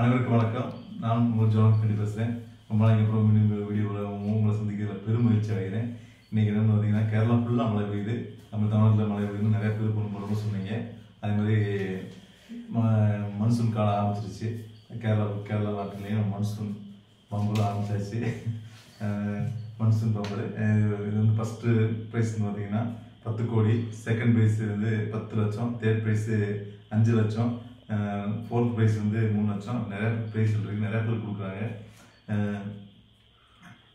அனைவருக்கும் வணக்கம். நான் ஜோன் கண்டி பேசுகிறேன். ரொம்ப நாளைக்கு அப்புறம் மீண்டும் வீடியோவில் உங்களை சந்திக்கிறதுல பெரும் மகிழ்ச்சி அடைகிறேன். இன்றைக்கி என்னென்னு பார்த்தீங்கன்னா, கேரளா ஃபுல்லாக மழை பெய்யுது. நம்ம தமிழ்நாட்டில் மழை பெய்யுதுன்னு நிறையா பேர் போன சொன்னீங்க. அதே மாதிரி மன்சூன் காலம் ஆரம்பிச்சிருச்சு. கேரளா நாட்டிலையும் மன்சூன் பம்பர் ஆரம்பிச்சாச்சு. மன்சூன் பம்பர் இது வந்து ஃபஸ்ட்டு ப்ரைஸ்ன்னு பார்த்தீங்கன்னா 10 கோடி, செகண்ட் ப்ரைஸ் வந்து 10 லட்சம், தேர்ட் ப்ரைஸு 5 லட்சம், ஃபோர்த் ப்ரைஸ் வந்து 3 லட்சம். நிறையா ப்ரைஸ் இருக்குது, நிறையா பேர் கொடுக்குறாங்க.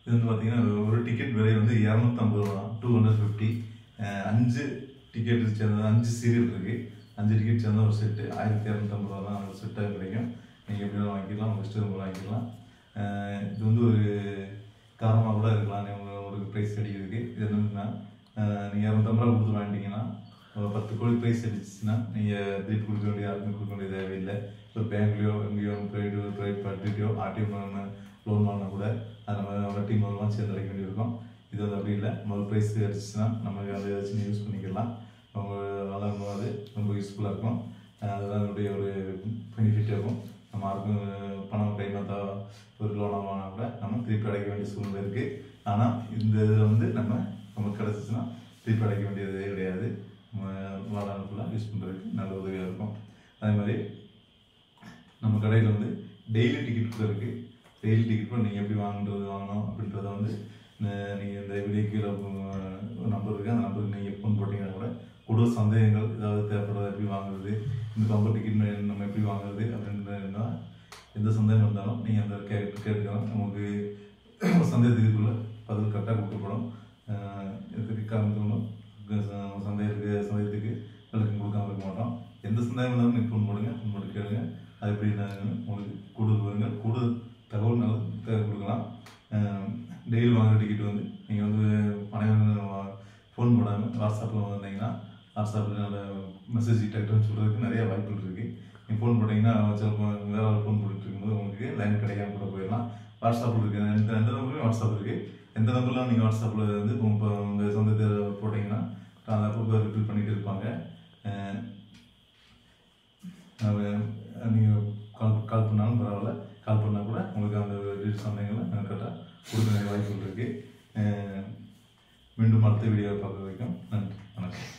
இது வந்து பார்த்தீங்கன்னா ஒரு டிக்கெட் விலை வந்து 250 ரூபா, 250. 5 டிக்கெட் சேர்ந்தது, 5 சீரியல் இருக்குது. 5 டிக்கெட் சேர்ந்த ஒரு செட்டு 1250 ரூபா தான் ஒரு செட்டாக கிடைக்கும். நீங்கள் எப்படி வாங்கிக்கலாம், உங்கள் இஷ்டம் போல வாங்கிக்கலாம். இது வந்து ஒரு காரணமாக கூட இருக்கலாம் உங்களுக்கு ப்ரைஸ் கிடைக்கிறதுக்கு. இது என்னன்னா, நீங்கள் 250 ரூபா கொடுத்து வாங்கிட்டீங்கன்னா 10 கோடி ப்ரைஸ் அடிச்சுன்னா நீங்கள் திருப்பி கொடுக்க வேண்டிய யாருக்கும் கொடுக்க வேண்டிய தேவையில்லை. இப்போ பேங்க்லேயோ எங்கேயோ ப்ரைவேட் பார்ட்டிலையோ ஆர்டிஎம் லோன் வாங்கினா கூட அது நம்ம வட்டி மூலமாக சேர்ந்து அடைக்க வேண்டியிருக்கும். இது வந்து அப்படி இல்லை. முதல் ப்ரைஸ் அடிச்சுன்னா நம்ம அதை ஏதாச்சும் யூஸ் பண்ணிக்கலாம். அவங்க வளரும் போது ரொம்ப யூஸ்ஃபுல்லாக இருக்கும். அதுதான் அதனுடைய ஒரு பெனிஃபிட் இருக்கும். நம்ம யாருக்கும் பணம் கைமாத்தா ஒரு லோனாக வாங்கினா கூட நம்ம திருப்பி அடைக்க வேண்டிய சூழ்நிலை இருக்குது. ஆனால் இந்த இதில் வந்து நமக்கு கிடச்சிச்சின்னா திருப்பி அடைக்க வேண்டியதே கிடையாது. வாழ்நாளுக்குலாம் யூஸ் பண்ணுறதுக்கு நல்ல உதவியாக இருக்கும். அதே மாதிரி நம்ம கடையில் வந்து டெய்லி டிக்கெட் கூட இருக்குது. டெய்லி டிக்கெட் கூட நீங்கள் எப்படி வாங்கணும் அப்படின்றத வந்து நீங்கள் இந்த வீடியோ கீழே ஒரு நம்பர் இருக்குது. அந்த நம்பருக்கு நீங்கள் ஃபோன் போட்டிங்கன்னா கூட கூடுதல் சந்தேகங்கள் ஏதாவது தேவைப்படுறது, எப்படி வாங்குறது, இந்த பம்பர் டிக்கெட் நம்ம எப்படி வாங்குறது அப்படின்றதுனா எந்த சந்தேகம் இருந்தாலும் நீங்கள் அந்த கேட்டுக்கலாம். நமக்கு சந்தேகத்துக்குள்ள பதில் கரெக்டாக கொடுக்கப்படும். எதுக்கு காரணம் சந்தேகத்துக்கு விளக்கம் கொடுக்காம இருக்க மாட்டோம். எந்த சந்தேகம் இருந்தாலும் நீங்கள் ஃபோன் போட்டு கேளுங்க. அது எப்படி உங்களுக்கு கூடுதல் தகவல் நல்ல கொடுக்கலாம். டெய்லி வாங்குற டிக்கெட் வந்து நீங்கள் வந்து அனைவரும் ஃபோன் போடாமல் வாட்ஸ்அப்பில் வந்தீங்கன்னா வாட்ஸ்அப்பில் நல்ல மெசேஜ் டக்குன்னு சொல்கிறதுக்கு நிறைய வாய்ப்புகள் இருக்குது. நீங்கள் ஃபோன் போட்டிங்கன்னா சில வேறு ஆள் ஃபோன் போட்டுட்டு இருக்கும்போது உங்களுக்கு லைன் கிடைக்காம கூட போயிடலாம். வாட்ஸ்அப்பில் இருக்குது, எந்த நம்பருமே வாட்ஸ்அப் இருக்குது. எந்த நம்பர்லாம் நீங்கள் வாட்ஸ்அப்பில் வந்து இப்போ உங்கள் சொந்தத்தை போட்டிங்கன்னா அதை அப்போ ரிப்பீட் பண்ணிகிட்டு இருப்பாங்க. நீங்கள் கால் பண்ணாலும் பரவாயில்ல, கால் பண்ணால் கூட உங்களுக்கு அந்த சந்தேகங்களை கரெக்டாக கொடுக்க வாய்ப்புகள் இருக்குது. மீண்டும் அடுத்த வீடியோவை பார்க்க வரைக்கும் நன்றி, வணக்கம்.